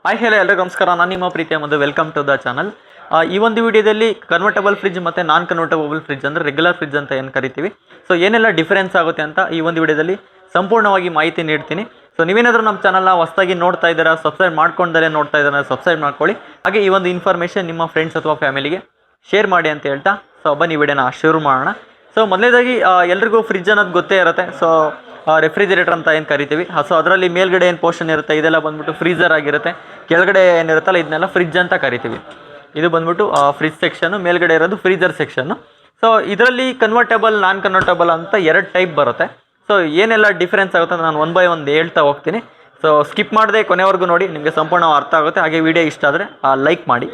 Hi hello ಎಲ್ಲರಿಗೂ ನಮಸ್ಕಾರ. ನಾನು ನಿಮ್ಮ ಪ್ರೀತಿಯ ಮತ್ತು ವೆಲ್ಕಮ್ ಟು ದ ಚಾನಲ್. ಈ ಒಂದು ವಿಡಿಯೋದಲ್ಲಿ ಕನ್ವರ್ಟಬಲ್ ಫ್ರಿಡ್ಜ್ ಮತ್ತು ನಾನ್ ಕನ್ವರ್ಟಬಲ್ ಫ್ರಿಡ್ಜ್ ಅಂದರೆ ರೆಗ್ಯುಲರ್ ಫ್ರಿಡ್ಜ್ ಅಂತ ಏನು ಕರಿತೀವಿ, ಸೊ ಏನೆಲ್ಲ ಡಿಫರೆನ್ಸ್ ಆಗುತ್ತೆ ಅಂತ ಈ ಒಂದು ವಿಡಿಯೋದಲ್ಲಿ ಸಂಪೂರ್ಣವಾಗಿ ಮಾಹಿತಿ ನೀಡ್ತೀನಿ. ಸೊ ನೀವೇನಾದರೂ ನಮ್ಮ ಚಾನಲ್ನ ಹೊಸದಾಗಿ ನೋಡ್ತಾ ಇದ್ದೀರಾ, ಸಬ್ಸ್ಕ್ರೈಬ್ ಮಾಡ್ಕೊಂಡಲೇ ನೋಡ್ತಾ ಇದ್ದಾರೆ, ಸಬ್ಸ್ಕ್ರೈಬ್ ಮಾಡ್ಕೊಳ್ಳಿ. ಹಾಗೆ ಈ ಒಂದು ಇನ್ಫಾರ್ಮೇಷನ್ ನಿಮ್ಮ ಫ್ರೆಂಡ್ಸ್ ಅಥವಾ ಫ್ಯಾಮಿಲಿಗೆ ಶೇರ್ ಮಾಡಿ ಅಂತ ಹೇಳ್ತಾ ಸೊ ಬನ್ನಿ ವಿಡಿಯೋನ ಶುರು ಮಾಡೋಣ. ಸೊ ಮೊದಲನೇದಾಗಿ ಎಲ್ರಿಗೂ ಫ್ರಿಡ್ಜ್ ಅನ್ನೋದು ಗೊತ್ತೇ ಇರುತ್ತೆ. ಸೊ ರೆಫ್ರಿಜರೇಟರ್ ಅಂತ ಏನು ಕರಿತೀವಿ, ಸೊ ಅದರಲ್ಲಿ ಮೇಲ್ಗಡೆ ಏನು ಪೋರ್ಷನ್ ಇರುತ್ತೆ ಇದೆಲ್ಲ ಬಂದ್ಬಿಟ್ಟು ಫ್ರೀಸರ್ ಆಗಿರುತ್ತೆ. ಕೆಳಗಡೆ ಏನಿರುತ್ತಲ್ಲ ಇದನ್ನೆಲ್ಲ ಫ್ರಿಡ್ಜ್ ಅಂತ ಕರಿತೀವಿ. ಇದು ಬಂದ್ಬಿಟ್ಟು ಫ್ರಿಡ್ಜ್ ಸೆಕ್ಷನ್ನು, ಮೇಲ್ಗಡೆ ಇರೋದು ಫ್ರೀಜರ್ ಸೆಕ್ಷನ್ನು. ಸೊ ಇದರಲ್ಲಿ ಕನ್ವರ್ಟಬಲ್ ನಾನ್ ಕನ್ವರ್ಟಬಲ್ ಅಂತ ಎರಡು ಟೈಪ್ ಬರುತ್ತೆ. ಸೊ ಏನೆಲ್ಲ ಡಿಫ್ರೆನ್ಸ್ ಆಗುತ್ತೆ ಅಂತ ನಾನು ಒನ್ ಬೈ ಒನ್ ಹೇಳ್ತಾ ಹೋಗ್ತೀನಿ. ಸೊ ಸ್ಕಿಪ್ ಮಾಡದೆ ಕೊನೆವರೆಗೂ ನೋಡಿ, ನಿಮಗೆ ಸಂಪೂರ್ಣ ಅರ್ಥ ಆಗುತ್ತೆ. ಹಾಗೆ ವಿಡಿಯೋ ಇಷ್ಟ ಆದರೆ ಲೈಕ್ ಮಾಡಿ.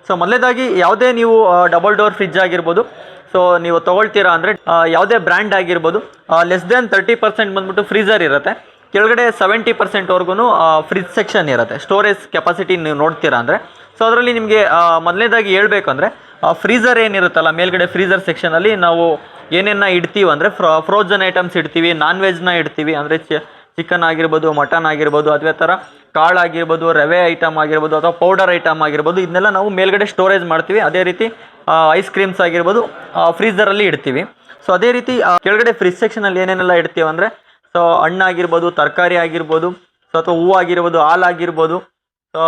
ಸೊ ಮೊದಲೇದಾಗಿ ಯಾವುದೇ ನೀವು ಡಬಲ್ ಡೋರ್ ಫ್ರಿಡ್ಜ್ ಆಗಿರ್ಬೋದು, ಸೊ ನೀವು ತೊಗೊಳ್ತೀರಾ ಅಂದರೆ ಯಾವುದೇ ಬ್ರ್ಯಾಂಡ್ ಆಗಿರ್ಬೋದು, ಲೆಸ್ ದೆನ್ 30% ಬಂದ್ಬಿಟ್ಟು ಫ್ರೀಸರ್ ಇರುತ್ತೆ. ಕೆಳಗಡೆ 70%ವರೆಗೂ ಫ್ರಿಡ್ಜ್ ಸೆಕ್ಷನ್ ಇರುತ್ತೆ. ಸ್ಟೋರೇಜ್ ಕೆಪಾಸಿಟಿ ನೀವು ನೋಡ್ತೀರಾ ಅಂದರೆ, ಸೊ ಅದರಲ್ಲಿ ನಿಮಗೆ ಮೊದಲನೇದಾಗಿ ಹೇಳಬೇಕಂದ್ರೆ ಫ್ರೀಸರ್ ಏನಿರುತ್ತಲ್ಲ, ಮೇಲ್ಗಡೆ ಫ್ರೀಸರ್ ಸೆಕ್ಷನಲ್ಲಿ ನಾವು ಏನೇನ ಇಡ್ತೀವಿ ಅಂದರೆ ಫ್ರೋಜನ್ ಐಟಮ್ಸ್ ಇಡ್ತೀವಿ, ನಾನ್ ವೆಜ್ನ ಇಡ್ತೀವಿ. ಅಂದರೆ ಚಿಕನ್ ಆಗಿರ್ಬೋದು, ಮಟನ್ ಆಗಿರ್ಬೋದು, ಅದೇ ಥರ ಕಾಳಾಗಿರ್ಬೋದು, ರವೆ ಐಟಮ್ ಆಗಿರ್ಬೋದು, ಅಥವಾ ಪೌಡರ್ ಐಟಮ್ ಆಗಿರ್ಬೋದು, ಇದನ್ನೆಲ್ಲ ನಾವು ಮೇಲ್ಗಡೆ ಸ್ಟೋರೇಜ್ ಮಾಡ್ತೀವಿ. ಅದೇ ರೀತಿ ಐಸ್ ಕ್ರೀಮ್ಸ್ ಆಗಿರ್ಬೋದು ಫ್ರೀಸರಲ್ಲಿ ಇಡ್ತೀವಿ. ಸೊ ಅದೇ ರೀತಿ ಕೆಳಗಡೆ ಫ್ರಿಜ್ ಸೆಕ್ಷನಲ್ಲಿ ಏನೇನೆಲ್ಲ ಇಡ್ತೀವಿ ಅಂದರೆ, ಸೊ ಹಣ್ಣಾಗಿರ್ಬೋದು, ತರಕಾರಿ ಆಗಿರ್ಬೋದು, ಸೊ ಅಥವಾ ಹೂವು ಆಗಿರ್ಬೋದು, ಹಾಲಾಗಿರ್ಬೋದು, ಸೊ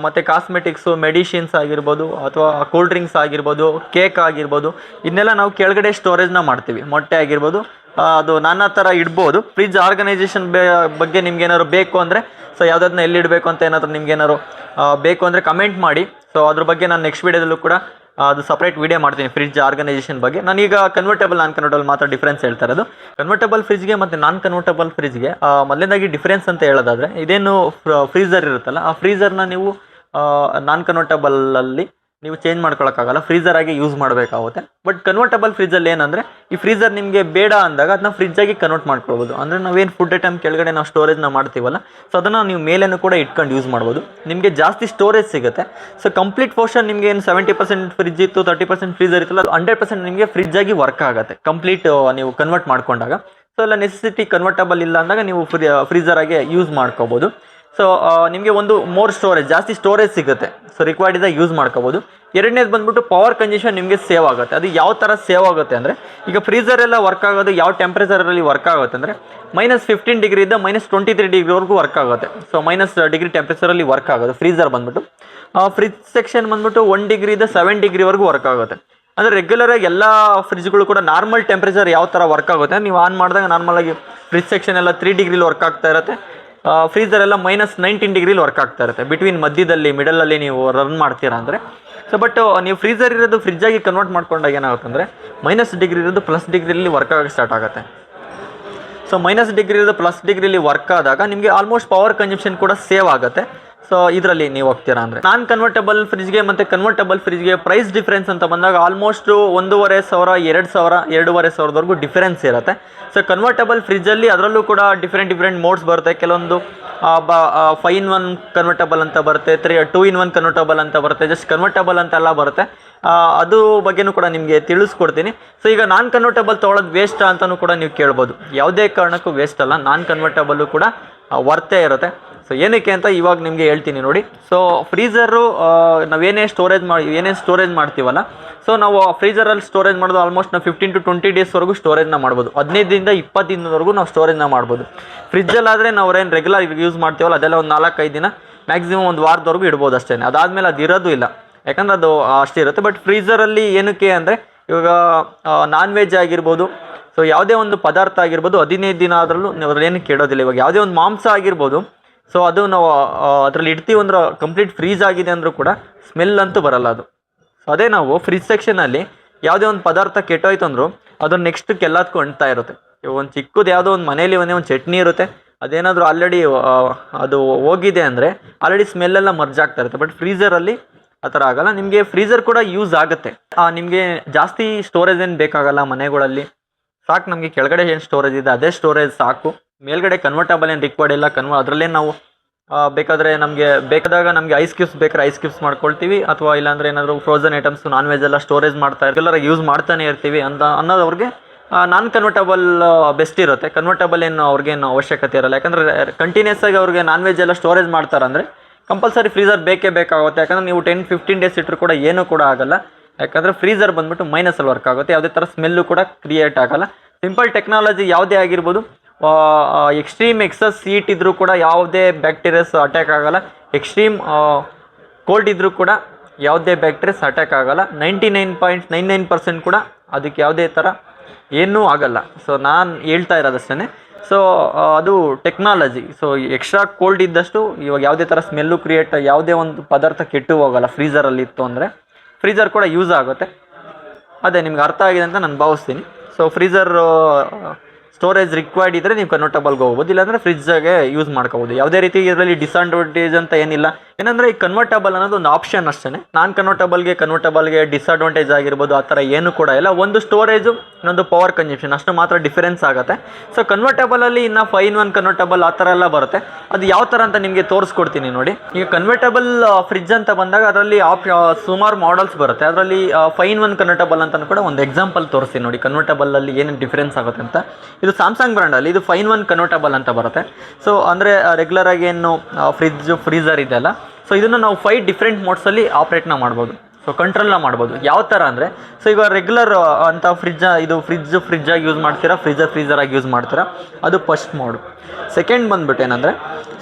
ಮತ್ತು ಕಾಸ್ಮೆಟಿಕ್ಸು, ಮೆಡಿಸಿನ್ಸ್ ಆಗಿರ್ಬೋದು, ಅಥವಾ ಕೂಲ್ ಡ್ರಿಂಕ್ಸ್ ಆಗಿರ್ಬೋದು, ಕೇಕ್ ಆಗಿರ್ಬೋದು, ಇದನ್ನೆಲ್ಲ ನಾವು ಕೆಳಗಡೆ ಸ್ಟೋರೇಜ್ನ ಮಾಡ್ತೀವಿ. ಮೊಟ್ಟೆ ಆಗಿರ್ಬೋದು, ಅದು ನಾನಾ ಥರ ಇಡ್ಬೋದು. ಫ್ರಿಡ್ಜ್ ಆರ್ಗನೈಸೇಷನ್ ಬಗ್ಗೆ ನಿಮ್ಗೆ ಏನಾದ್ರು ಬೇಕು ಅಂದರೆ, ಸೊ ಯಾವುದನ್ನ ಎಲ್ಲಿ ಇಡಬೇಕು ಅಂತ ಏನಾದರೂ ನಿಮ್ಗೆ ಏನಾದ್ರು ಬೇಕು ಅಂದರೆ ಕಮೆಂಟ್ ಮಾಡಿ. ಸೊ ಅದ್ರ ಬಗ್ಗೆ ನಾನು ನೆಕ್ಸ್ಟ್ ವೀಡಿಯೋದಲ್ಲೂ ಕೂಡ ಅದು ಸಪ್ರೇಟ್ ವೀಡಿಯೋ ಮಾಡ್ತೀನಿ ಫ್ರಿಡ್ಜ್ ಆರ್ಗನೈಸೇಷನ್ ಬಗ್ಗೆ. ನಾನೀಗ ಕನ್ವರ್ಟಬಲ್ ನಾನ್ ಕನ್ವರ್ಟಬಲ್ ಮಾತ್ರ ಡಿಫ್ರೆನ್ಸ್ ಹೇಳ್ತಾ ಇರೋದು. ಕನ್ವರ್ಟಬಲ್ ಫ್ರಿಡ್ಜ್ಗೆ ಮತ್ತು ನಾನ್ ಕನ್ವರ್ಟಬಲ್ ಫ್ರಿಡ್ಜ್ಗೆ ಮೊದಲನೇದಾಗಿ ಡಿಫ್ರೆನ್ಸ್ ಅಂತ ಹೇಳೋದಾದರೆ, ಇದೇನು ಫ್ರೀಸರ್ ಇರುತ್ತಲ್ಲ, ಆ ಫ್ರೀಸರ್ನ ನೀವು ನಾನ್ ಕನ್ವರ್ಟಬಲಲ್ಲಿ ನೀವು ಚೇಂಜ್ ಮಾಡ್ಕೊಳಕ್ಕಾಗಲ್ಲ, ಫ್ರೀಸರ್ ಆಗಿ ಯೂಸ್ ಮಾಡಬೇಕಾಗುತ್ತೆ. ಬಟ್ ಕನ್ವರ್ಟಬಲ್ ಫ್ರಿಡ್ಜಲ್ಲಿ ಏನಂದರೆ, ಈ ಫ್ರೀಸರ್ ನಿಮಗೆ ಬೇಡ ಅಂದಾಗ ಅದನ್ನ ಫ್ರಿಡ್ಜಾಗಿ ಕನ್ವರ್ಟ್ ಮಾಡ್ಕೊಳ್ಬೋದು. ಅಂದರೆ ನಾವೇನು ಫುಡ್ ಐಟಮ್ ಕೆಳಗಡೆ ನಾವು ಸ್ಟೋರೇಜ್ನ ಮಾಡ್ತೀವಲ್ಲ, ಸೊ ಅದನ್ನು ನೀವು ಮೇಲೇನೂ ಕೂಡ ಇಟ್ಕೊಂಡು ಯೂಸ್ ಮಾಡ್ಬೋದು. ನಿಮಗೆ ಜಾಸ್ತಿ ಸ್ಟೋರೇಜ್ ಸಿಗುತ್ತೆ. ಸೊ ಕಂಪ್ಲೀಟ್ ಪೋರ್ಷನ್ ನಿಮಗೆ ಏನು 70% ಫ್ರಿಡ್ಜ್ ಇತ್ತು, 30% ಫ್ರೀಸರ್ ಇತ್ತಲ್ಲ, ಅದು 100% ನಿಮಗೆ ಫ್ರಿಡ್ಜಾಗಿ ವರ್ಕ್ ಆಗುತ್ತೆ ಕಂಪ್ಲೀಟ್ ನೀವು ಕನ್ವರ್ಟ್ ಮಾಡ್ಕೊಂಡಾಗ. ಸೊ ಎಲ್ಲ ನೆಸೆಸಿಟಿ ಕನ್ವರ್ಟಬಲ್ ಇಲ್ಲ ಅಂದಾಗ ನೀವು ಫ್ರೀಸರ್ ಆಗಿ ಯೂಸ್ ಮಾಡ್ಕೋಬೋದು. ಸೊ ನಿಮಗೆ ಒಂದು ಮೋರ್ ಸ್ಟೋರೇಜ್, ಜಾಸ್ತಿ ಸ್ಟೋರೇಜ್ ಸಿಗುತ್ತೆ. ಸೊ ರಿಕ್ವೈರ್ಡ್ ಇದ್ದಾಗ ಯೂಸ್ ಮಾಡ್ಕೋಬೋದು. ಎರಡನೇದು ಬಂದ್ಬಿಟ್ಟು ಪವರ್ ಕನ್ಸಂಪ್ಷನ್ ನಿಮಗೆ ಸೇವ್ ಆಗುತ್ತೆ. ಅದು ಯಾವ ಥರ ಸೇವ್ ಆಗುತ್ತೆ ಅಂದರೆ, ಈಗ ಫ್ರೀಸರ್ ಎಲ್ಲ ವರ್ಕ್ ಆಗೋದು ಯಾವ ಟೆಂಪ್ರೇಚರಲ್ಲಿ ವರ್ಕ್ ಆಗುತ್ತೆ ಅಂದರೆ, -15 ಡಿಗ್ರಿಯಿಂದ -23 ಡಿಗ್ರಿವರೆಗೂ ವರ್ಕ್ ಆಗುತ್ತೆ. ಸೊ -ಡಿಗ್ರಿ ಟೆಂಪ್ರೇಚರಲ್ಲಿ ವರ್ಕ್ ಆಗೋದು ಫ್ರೀಸರ್ ಬಂದ್ಬಿಟ್ಟು. ಫ್ರಿಡ್ಜ್ ಸೆಕ್ಷನ್ ಬಂದ್ಬಿಟ್ಟು 1 ಡಿಗ್ರಿಯಿಂದ 7 ಡಿಗ್ರಿವರೆಗೂ ವರ್ಕ್ ಆಗುತ್ತೆ. ಅಂದರೆ ರೆಗ್ಯುಲರಾಗಿ ಎಲ್ಲ ಫ್ರಿಡ್ಜ್ಗಳು ಕೂಡ ನಾರ್ಮಲ್ ಟೆಂಪ್ರೇಚರ್ ಯಾವ ಥರ ವರ್ಕ್ ಆಗುತ್ತೆ, ನೀವು ಆನ್ ಮಾಡಿದಾಗ ನಾರ್ಮಲಾಗಿ ಫ್ರಿಡ್ಜ್ ಸೆಕ್ಷನ್ ಎಲ್ಲ 3 ಡಿಗ್ರಿಲಿ ವರ್ಕ್ ಆಗ್ತಾ ಇರುತ್ತೆ. ಫ್ರೀಸರ್ ಎಲ್ಲ -19 ಡಿಗ್ರಿಲಿ ವರ್ಕ್ ಆಗ್ತಾ ಇರುತ್ತೆ. ಬಿಟ್ವೀನ್ ಮಧ್ಯದಲ್ಲಿ ಮಿಡಲಲ್ಲಿ ನೀವು ರನ್ ಮಾಡ್ತೀರಾ ಅಂದರೆ. ಸೊ ಬಟ್ ನೀವು ಫ್ರೀಸರ್ ಇರೋದು ಫ್ರಿಡ್ಜಾಗಿ ಕನ್ವರ್ಟ್ ಮಾಡ್ಕೊಂಡಾಗ ಏನಾಗುತ್ತೆ ಅಂದರೆ, -ಡಿಗ್ರಿ ಇರೋದು +ಡಿಗ್ರಿಲಿ ವರ್ಕ್ ಆಗೋಕ್ಕೆ ಸ್ಟಾರ್ಟ್ ಆಗುತ್ತೆ. ಸೊ -ಡಿಗ್ರಿ ಇರೋದು +ಡಿಗ್ರಿಲಿ ವರ್ಕ್ ಆದಾಗ ನಿಮಗೆ ಆಲ್ಮೋಸ್ಟ್ ಪವರ್ ಕನ್ಸಂಪ್ಷನ್ ಕೂಡ ಸೇವ್ ಆಗುತ್ತೆ. ಸೊ ಇದರಲ್ಲಿ ನೀವು ಹೋಗ್ತೀರಾ ಅಂದರೆ, ನಾನ್ ಕನ್ವರ್ಟಬಲ್ ಫ್ರಿಡ್ಜ್ಗೆ ಮತ್ತು ಕನ್ವರ್ಟಬಲ್ ಫ್ರಿಡ್ಜ್ಗೆ ಪ್ರೈಸ್ ಡಿಫ್ರೆನ್ಸ್ ಅಂತ ಬಂದಾಗ ಆಲ್ಮೋಸ್ಟ್ 1,500, 2,000, 2,500ವರೆಗೂ ಡಿಫರೆನ್ಸ್ ಇರುತ್ತೆ. ಸೊ ಕನ್ವರ್ಟಬಲ್ ಫ್ರಿಡ್ಜಲ್ಲಿ ಅದರಲ್ಲೂ ಕೂಡ ಡಿಫ್ರೆಂಟ್ ಮೋಡ್ಸ್ ಬರುತ್ತೆ. ಕೆಲವೊಂದು 5-in-1 ಕನ್ವರ್ಟಬಲ್ ಅಂತ ಬರುತ್ತೆ, 2-in-1 ಕನ್ವರ್ಟಬಲ್ ಅಂತ ಬರುತ್ತೆ, ಜಸ್ಟ್ ಕನ್ವರ್ಟಬಲ್ ಅಂತೆಲ್ಲ ಬರುತ್ತೆ. ಅದು ಬಗ್ಗೆನೂ ಕೂಡ ನಿಮಗೆ ತಿಳಿಸ್ಕೊಡ್ತೀನಿ. ಸೊ ಈಗ ನಾನ್ ಕನ್ವರ್ಟಬಲ್ ತೊಗೊಳೋದು ವೇಸ್ಟಾ ಅಂತಲೂ ಕೂಡ ನೀವು ಕೇಳ್ಬೋದು. ಯಾವುದೇ ಕಾರಣಕ್ಕೂ ವೇಸ್ಟ್ ಅಲ್ಲ, ನಾನ್ ಕನ್ವರ್ಟಬಲ್ಲು ಕೂಡ ವರ್ತೇ ಇರುತ್ತೆ. ಸೊ ಏನಕ್ಕೆ ಅಂತ ಇವಾಗ ನಿಮಗೆ ಹೇಳ್ತೀನಿ ನೋಡಿ. ಸೊ ಫ್ರೀಸರು ನಾವೇನೇನು ಸ್ಟೋರೇಜ್ ಮಾಡ್ತೀವಲ್ಲ, ಸೊ ನಾವು ಫ್ರೀಸರಲ್ಲಿ ಸ್ಟೋರೇಜ್ ಮಾಡೋದು ಆಲ್ಮೋಸ್ಟ್ ನಾವು 15 to 20 ಡೇಸ್ವರೆಗೂ ಸ್ಟೋರೇಜ್ನ ಮಾಡ್ಬೋದು. 15ರಿಂದ 20 ದಿನದವರೆಗೂ ನಾವು ಸ್ಟೋರೇಜ್ನ ಮಾಡ್ಬೋದು. ಫ್ರಿಡ್ಜಲ್ಲಾದರೆ ನಾವು ಏನು ರೆಗ್ಯುಲರ್ ಯೂಸ್ ಮಾಡ್ತೀವಲ್ಲ, ಅದೆಲ್ಲ ಒಂದು 4-5 ದಿನ, ಮ್ಯಾಕ್ಸಿಮಮ್ ಒಂದು ವಾರದವರೆಗೂ ಇಡ್ಬೋದು ಅಷ್ಟೇ. ಅದಾದಮೇಲೆ ಅದು ಇರೋದು ಇಲ್ಲ, ಯಾಕಂದರೆ ಅದು ಅಷ್ಟೇ ಇರುತ್ತೆ. ಬಟ್ ಫ್ರೀಸರಲ್ಲಿ ಏನಕ್ಕೆ ಅಂದರೆ, ಇವಾಗ ನಾನ್ ವೆಜ್ ಆಗಿರ್ಬೋದು, ಸೊ ಯಾವುದೇ ಒಂದು ಪದಾರ್ಥ ಆಗಿರ್ಬೋದು 15 ದಿನ ಆದ್ರೂ ಅದ್ರಲ್ಲಿ ಕೇಳೋದಿಲ್ಲ. ಇವಾಗ ಯಾವುದೇ ಒಂದು ಮಾಂಸ ಆಗಿರ್ಬೋದು, ಸೊ ಅದು ನಾವು ಅದರಲ್ಲಿ ಇಡ್ತೀವಿ ಅಂದ್ರೆ ಕಂಪ್ಲೀಟ್ ಫ್ರೀಸ್ ಆಗಿದೆ ಅಂದರೂ ಕೂಡ ಸ್ಮೆಲ್ ಅಂತೂ ಬರಲ್ಲ ಅದು. ಸೊ ಅದೇ ನಾವು ಫ್ರಿಜ್ ಸೆಕ್ಷನಲ್ಲಿ ಯಾವುದೇ ಒಂದು ಪದಾರ್ಥ ಕೆಟ್ಟೋಯ್ತು ಅಂದರೂ ಅದನ್ನು ನೆಕ್ಸ್ಟಕ್ಕೆ ಎಲ್ಲದಕ್ಕೂ ಅಂಟ್ತಾ ಇರುತ್ತೆ. ಇವಾಗ ಒಂದು ಚಿಕ್ಕದು ಯಾವುದೋ ಒಂದು ಮನೇಲಿ ಒಂದು ಚಟ್ನಿ ಇರುತ್ತೆ, ಅದೇನಾದರೂ ಆಲ್ರೆಡಿ ಅದು ಹೋಗಿದೆ ಅಂದರೆ ಆಲ್ರೆಡಿ ಸ್ಮೆಲ್ಲೆಲ್ಲ ಮರ್ಜ್ ಆಗ್ತಾ ಇರುತ್ತೆ. ಬಟ್ ಫ್ರೀಸರಲ್ಲಿ ಆ ಥರ ಆಗಲ್ಲ. ನಿಮಗೆ ಫ್ರೀಸರ್ ಕೂಡ ಯೂಸ್ ಆಗುತ್ತೆ. ನಿಮಗೆ ಜಾಸ್ತಿ ಸ್ಟೋರೇಜ್ ಏನು ಬೇಕಾಗಲ್ಲ ಮನೆಗಳಲ್ಲಿ. ಸಾಕು ನಮಗೆ ಕೆಳಗಡೆ ಏನು ಸ್ಟೋರೇಜ್ ಇದೆ ಅದೇ ಸ್ಟೋರೇಜ್ ಸಾಕು. ಮೇಲ್ಗಡೆ ಕನ್ವರ್ಟಬಲ್ ಏನು ರಿಕ್ವೈರ್ಡ್ ಇಲ್ಲ. ಅದರಲ್ಲೇ ನಾವು ಬೇಕಾದರೆ ನಮಗೆ ಬೇಕಾದಾಗ ನಮಗೆ ಐಸ್ ಕ್ಯೂಬ್ಸ್ ಬೇಕಾದ್ರೆ ಐಸ್ ಕ್ಯೂಬ್ಸ್ ಮಾಡ್ಕೊಳ್ತೀವಿ, ಅಥವಾ ಇಲ್ಲಾಂದರೆ ಏನಾದರೂ ಫ್ರೋಝನ್ ಐಟಮ್ಸ್ ನಾನ್ ವೆಜ್ ಎಲ್ಲ ಸ್ಟೋರೇಜ್ ಮಾಡ್ತಾ ರೆಗ್ಯುಲರಾಗಿ ಯೂಸ್ ಮಾಡ್ತಾನೆ ಇರ್ತೀವಿ ಅನ್ನೋದವ್ರಿಗೆ ನಾನ್ ಕನ್ವರ್ಟಬಲ್ ಬೆಸ್ಟ್ ಇರುತ್ತೆ. ಕನ್ವರ್ಟಬಲ್ ಏನು ಅವ್ರಿಗೇನು ಅವಶ್ಯಕತೆ ಇರಲ್ಲ. ಯಾಕಂದರೆ ಕಂಟಿನ್ಯೂಸ್ ಆಗಿ ಅವ್ರಿಗೆ ನಾನ್ ವೆಜ್ ಎಲ್ಲ ಸ್ಟೋರೇಜ್ ಮಾಡ್ತಾರಂದರೆ ಕಂಪಲ್ಸರಿ ಫ್ರೀಸರ್ ಬೇಕೇ ಬೇಕಾಗುತ್ತೆ. ಯಾಕಂದರೆ ನೀವು 10-15 ಡೇಸ್ ಇಟ್ಟರು ಕೂಡ ಏನೂ ಕೂಡ ಆಗಲ್ಲ. ಯಾಕಂದರೆ ಫ್ರೀಸರ್ ಬಂದುಬಿಟ್ಟು ಮೈನಸಲ್ಲಿ ವರ್ಕ್ ಆಗುತ್ತೆ, ಯಾವುದೇ ಥರ ಸ್ಮೆಲ್ಲು ಕೂಡ ಕ್ರಿಯೇಟ್ ಆಗಲ್ಲ. ಸಿಂಪಲ್ ಟೆಕ್ನಾಲಜಿ ಯಾವುದೇ ಆಗಿರ್ಬೋದು, ಎಕ್ಸ್ಟ್ರೀಮ್ ಎಕ್ಸಸ್ ಹೀಟ್ ಇದ್ದರೂ ಕೂಡ ಯಾವುದೇ ಬ್ಯಾಕ್ಟೀರಿಯಾಸ್ ಅಟ್ಯಾಕ್ ಆಗಲ್ಲ. ಎಕ್ಸ್ಟ್ರೀಮ್ ಕೋಲ್ಡ್ ಇದ್ದರೂ ಕೂಡ ಯಾವುದೇ ಬ್ಯಾಕ್ಟೀರಿಯಾಸ್ ಅಟ್ಯಾಕ್ ಆಗಲ್ಲ. 99.99% ಕೂಡ ಅದಕ್ಕೆ ಯಾವುದೇ ಥರ ಏನೂ ಆಗಲ್ಲ. ಸೊ ನಾನು ಹೇಳ್ತಾ ಇರೋದಷ್ಟೇ. ಸೊ ಅದು ಟೆಕ್ನಾಲಜಿ. ಸೊ ಎಕ್ಸ್ಟ್ರಾ ಕೋಲ್ಡ್ ಇದ್ದಷ್ಟು ಇವಾಗ ಯಾವುದೇ ಥರ ಸ್ಮೆಲ್ಲು ಕ್ರಿಯೇಟ್, ಯಾವುದೇ ಒಂದು ಪದಾರ್ಥ ಕೆಟ್ಟು ಹೋಗಲ್ಲ ಫ್ರೀಸರಲ್ಲಿ ಇತ್ತು ಅಂದರೆ. ಫ್ರೀಸರ್ ಕೂಡ ಯೂಸ್ ಆಗುತ್ತೆ. ಅದೇ ನಿಮ್ಗೆ ಅರ್ಥ ಆಗಿದೆ ಅಂತ ನಾನು ಭಾವಿಸ್ತೀನಿ. ಸೊ ಫ್ರೀಸರ್ ಸ್ಟೋರೇಜ್ ರಿಕ್ವೈರ್ಡ್ ಇದ್ದರೆ ನೀವು ಕನ್ವರ್ಟಬಲ್ಗೆ ಹೋಗ್ಬೋದು, ಇಲ್ಲಾಂದರೆ ಫ್ರಿಜ್ಜಾಗೆ ಯೂಸ್ ಮಾಡ್ಕೋಬೋದು. ಯಾವುದೇ ರೀತಿ ಇದರಲ್ಲಿ ಡಿಸ್ಅಡ್ವಾಂಟೇಜ್ ಅಂತ ಏನಿಲ್ಲ. ಏನಂದರೆ ಈ ಕನ್ವರ್ಟಬಲ್ ಅನ್ನೋದು ಒಂದು ಆಪ್ಷನ್ ಅಷ್ಟೇ. ನಾನ್ ಕನ್ವರ್ಟಬಲ್ಗೆ ಡಿಸ್ಅಡ್ವಾಂಟೇಜ್ ಆಗಿರ್ಬೋದು ಆ ಥರ ಏನೂ ಕೂಡ ಇಲ್ಲ. ಒಂದು ಸ್ಟೋರೇಜು, ಇನ್ನೊಂದು ಪವರ್ ಕನ್ಸಂಪ್ಷನ್ ಅಷ್ಟು ಮಾತ್ರ ಡಿಫರೆನ್ಸ್ ಆಗುತ್ತೆ. ಸೊ ಕನ್ವರ್ಟಬಲಲ್ಲಿ ಇನ್ನು 5-in-1 ಕನ್ವರ್ಟಬಲ್ ಆ ಥರ ಎಲ್ಲ ಬರುತ್ತೆ. ಅದು ಯಾವ ಥರ ಅಂತ ನಿಮಗೆ ತೋರಿಸ್ಕೊಡ್ತೀನಿ ನೋಡಿ. ಈಗ ಕನ್ವರ್ಟಬಲ್ ಫ್ರಿಜ್ ಅಂತ ಬಂದಾಗ ಅದರಲ್ಲಿ ಸುಮಾರು ಮಾಡಲ್ಸ್ ಬರುತ್ತೆ. ಅದರಲ್ಲಿ 5-in-1 ಕನ್ವರ್ಟಬಲ್ ಅಂತ ಕೂಡ ಒಂದು ಎಕ್ಸಾಂಪಲ್ ತೋರಿಸ್ತೀನಿ ನೋಡಿ, ಕನ್ವರ್ಟಬಲಲ್ಲಿ ಏನೇನು ಡಿಫರೆನ್ಸ್ ಆಗುತ್ತೆ ಅಂತ. ಇದು ಸ್ಯಾಮ್ಸಂಗ್ ಬ್ರ್ಯಾಂಡಲ್ಲಿ ಇದು 5-in-1 ಕನ್ವರ್ಟಬಲ್ ಅಂತ ಬರುತ್ತೆ. ಸೊ ಅಂದರೆ ರೆಗ್ಯುಲರಾಗಿ ಏನು ಫ್ರೀಸರ್ ಇದೆಯಲ್ಲ, ಸೊ ಇದನ್ನು ನಾವು 5 ಡಿಫ್ರೆಂಟ್ ಮೋಡ್ಸಲ್ಲಿ ಆಪ್ರೇಟ್ನ ಮಾಡ್ಬೋದು. ಸೊ ಕಂಟ್ರೋಲ್ನ ಮಾಡ್ಬೋದು. ಯಾವ ಥರ ಅಂದರೆ, ಸೊ ಈಗ ರೆಗ್ಯುಲರ್ ಅಂತ ಫ್ರಿಜ್ಜಾಗಿ ಯೂಸ್ ಮಾಡ್ತೀರಾ, ಫ್ರೀಸರಾಗಿ ಯೂಸ್ ಮಾಡ್ತೀರಾ, ಅದು ಫಸ್ಟ್ ಮೋಡು. ಸೆಕೆಂಡ್ ಬಂದುಬಿಟ್ಟು ಏನಂದರೆ,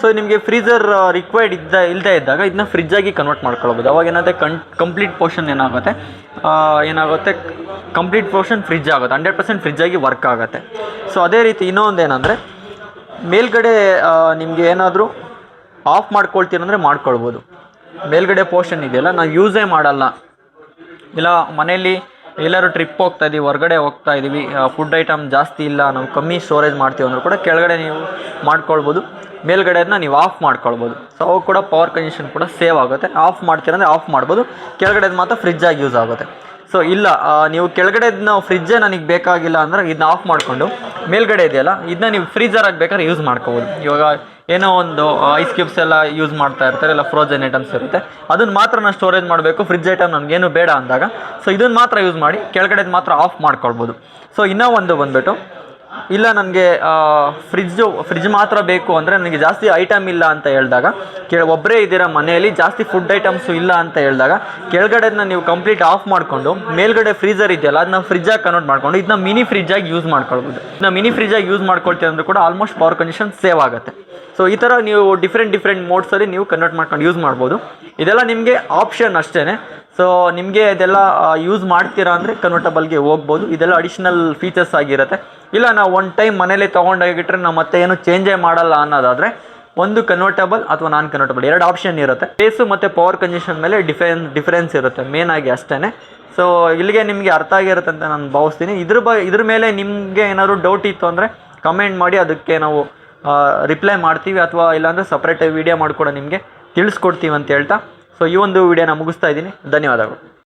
ಸೊ ನಿಮಗೆ ಫ್ರೀಸರ್ ರಿಕ್ವೈರ್ಡ್ ಇಲ್ಲದೇ ಇದ್ದಾಗ ಇದನ್ನ ಫ್ರಿಜ್ಜಾಗಿ ಕನ್ವರ್ಟ್ ಮಾಡ್ಕೊಳ್ಬೋದು. ಅವಾಗ ಏನಾಗುತ್ತೆ, ಕಂಪ್ಲೀಟ್ ಪೋರ್ಷನ್ ಏನಾಗುತ್ತೆ ಕಂಪ್ಲೀಟ್ ಪೋರ್ಷನ್ ಫ್ರಿಜ್ ಆಗುತ್ತೆ, 100% ಫ್ರಿಜ್ಜಾಗಿ ವರ್ಕ್ ಆಗುತ್ತೆ. ಸೊ ಅದೇ ರೀತಿ ಇನ್ನೊಂದು ಏನಂದರೆ, ಮೇಲ್ಗಡೆ ನಿಮಗೆ ಏನಾದರೂ ಆಫ್ ಮಾಡ್ಕೊಳ್ತೀರಂದರೆ ಮಾಡ್ಕೊಳ್ಬೋದು. ಮೇಲ್ಗಡೆ ಪೋರ್ಷನ್ ಇದೆಯಲ್ಲ, ನಾವು ಯೂಸೇ ಮಾಡಲ್ಲ, ಇಲ್ಲ ಮನೇಲಿ ಎಲ್ಲರೂ ಟ್ರಿಪ್ ಹೋಗ್ತಾ ಇದ್ದೀವಿ, ಹೊರಗಡೆ ಹೋಗ್ತಾ ಇದ್ದೀವಿ, ಫುಡ್ ಐಟಮ್ ಜಾಸ್ತಿ ಇಲ್ಲ, ನಾವು ಕಮ್ಮಿ ಸ್ಟೋರೇಜ್ ಮಾಡ್ತೀವಿ ಅಂದರೂ ಕೂಡ ಕೆಳಗಡೆ ನೀವು ಮಾಡ್ಕೊಳ್ಬೋದು, ಮೇಲ್ಗಡೆನ ನೀವು ಆಫ್ ಮಾಡ್ಕೊಳ್ಬೋದು. ಸೊ ಅವು ಕೂಡ ಪವರ್ ಕನ್ಸಂಪ್ಷನ್ ಕೂಡ ಸೇವ್ ಆಗುತ್ತೆ. ಆಫ್ ಮಾಡ್ತೀರಂದರೆ ಆಫ್ ಮಾಡ್ಬೋದು, ಕೆಳಗಡೆದು ಮಾತ್ರ ಫ್ರಿಜ್ಜಾಗಿ ಯೂಸ್ ಆಗುತ್ತೆ. ಸೊ ಇಲ್ಲ, ನೀವು ಕೆಳಗಡೆದನ್ನ ಫ್ರಿಜ್ಜೇ ನನಗೆ ಬೇಕಾಗಿಲ್ಲ ಅಂದರೆ ಇದನ್ನ ಆಫ್ ಮಾಡಿಕೊಂಡು ಮೇಲ್ಗಡೆ ಇದೆಯಲ್ಲ ಇದನ್ನ ನೀವು ಫ್ರೀಸರಾಗಿ ಬೇಕಾದ್ರೆ ಯೂಸ್ ಮಾಡ್ಕೋಬೋದು. ಇವಾಗ ಏನೋ ಒಂದು ಐಸ್ ಕ್ಯೂಬ್ಸ್ ಎಲ್ಲ ಯೂಸ್ ಮಾಡ್ತಾ ಇರ್ತಾರೆ, ಇಲ್ಲ ಫ್ರೋಜನ್ ಐಟಮ್ಸ್ ಇರುತ್ತೆ, ಅದನ್ನು ಮಾತ್ರ ನಾನು ಸ್ಟೋರೇಜ್ ಮಾಡಬೇಕು, ಫ್ರಿಜ್ ಐಟಮ್ ನನಗೇನು ಬೇಡ ಅಂದಾಗ ಸೊ ಇದನ್ನು ಮಾತ್ರ ಯೂಸ್ ಮಾಡಿ ಕೆಳಗಡೆದು ಮಾತ್ರ ಆಫ್ ಮಾಡ್ಕೊಳ್ಬೋದು. ಸೊ ಇನ್ನೂ ಒಂದು ಬಂದುಬಿಟ್ಟು, ಇಲ್ಲ ನನಗೆ ಫ್ರಿಜ್ ಮಾತ್ರ ಬೇಕು ಅಂದರೆ, ನನಗೆ ಜಾಸ್ತಿ ಐಟಮ್ ಇಲ್ಲ ಅಂತ ಹೇಳಿದಾಗ, ಒಬ್ಬರೇ ಇದ್ದೀರಾ ಮನೆಯಲ್ಲಿ, ಜಾಸ್ತಿ ಫುಡ್ ಐಟಮ್ಸು ಇಲ್ಲ ಅಂತ ಹೇಳಿದಾಗ ಕೆಳಗಡೆದನ್ನ ನೀವು ಕಂಪ್ಲೀಟ್ ಆಫ್ ಮಾಡಿಕೊಂಡು ಮೇಲ್ಗಡೆ ಫ್ರೀಸರ್ ಇದೆಯಲ್ಲ ಅದನ್ನ ಫ್ರಿಜ್ಜಾಗಿ ಕನ್ವರ್ಟ್ ಮಾಡಿಕೊಂಡು ಇದನ್ನ ಮಿನಿ ಫ್ರಿಜ್ಜಾಗಿ ಯೂಸ್ ಮಾಡ್ಕೊಳ್ಬೋದು. ಇದನ್ನ ಮಿನಿ ಫ್ರಿಜ್ಜಾಗಿ ಯೂಸ್ ಮಾಡ್ಕೊಳ್ತೀವಿ ಅಂದರೂ ಕೂಡ ಆಲ್ಮೋಸ್ಟ್ ಪವರ್ ಕನ್ಸಂಪ್ಷನ್ ಸೇವ್ ಆಗುತ್ತೆ. ಸೊ ಈ ಥರ ನೀವು ಡಿಫ್ರೆಂಟ್ ಮೋಡ್ಸಲ್ಲಿ ನೀವು ಕನ್ವರ್ಟ್ ಮಾಡ್ಕೊಂಡು ಯೂಸ್ ಮಾಡ್ಬೋದು. ಇದೆಲ್ಲ ನಿಮಗೆ ಆಪ್ಷನ್ ಅಷ್ಟೇ. ಸೊ ನಿಮಗೆ ಇದೆಲ್ಲ ಯೂಸ್ ಮಾಡ್ತೀರಾ ಅಂದರೆ ಕನ್ವರ್ಟಬಲ್ಗೆ ಹೋಗ್ಬೋದು. ಇದೆಲ್ಲ ಅಡಿಷ್ನಲ್ ಫೀಚರ್ಸ್ ಆಗಿರುತ್ತೆ. ಇಲ್ಲ ನಾವು ಒನ್ ಟೈಮ್ ಮನೇಲಿ ತೊಗೊಂಡೋಗಿಟ್ರೆ ನಾವು ಮತ್ತೆ ಏನು ಚೇಂಜೇ ಮಾಡಲ್ಲ ಅನ್ನೋದಾದರೆ ಒಂದು ಕನ್ವರ್ಟಬಲ್ ಅಥವಾ ನಾನ್ ಕನ್ವರ್ಟಬಲ್ 2 ಆಪ್ಷನ್ ಇರುತ್ತೆ. ಸ್ಪೇಸು ಮತ್ತು ಪವರ್ ಕನ್ಸಂಪ್ಷನ್ ಮೇಲೆ ಡಿಫರೆನ್ಸ್ ಇರುತ್ತೆ ಮೇನ್ ಆಗಿ ಅಷ್ಟೇ. ಸೊ ಇಲ್ಲಿಗೆ ನಿಮಗೆ ಅರ್ಥ ಆಗಿರುತ್ತೆ ಅಂತ ನಾನು ಭಾವಿಸ್ತೀನಿ. ಇದ್ರ ಮೇಲೆ ನಿಮಗೆ ಏನಾದರೂ ಡೌಟ್ ಇತ್ತು ಅಂದರೆ ಕಮೆಂಟ್ ಮಾಡಿ, ಅದಕ್ಕೆ ನಾವು ರಿಪ್ಲೈ ಮಾಡ್ತೀವಿ, ಅಥವಾ ಇಲ್ಲಾಂದರೆ ಸಪ್ರೇಟ್ ವೀಡಿಯೋ ಮಾಡಿಕೊಡ ನಿಮಗೆ ತಿಳಿಸ್ಕೊಡ್ತೀವಿ ಅಂತ ಹೇಳ್ತಾ, ಸೊ ಈ ಒಂದು ವಿಡಿಯೋನ ಮುಗಿಸ್ತಾ ಇದ್ದೀನಿ. ಧನ್ಯವಾದಗಳು.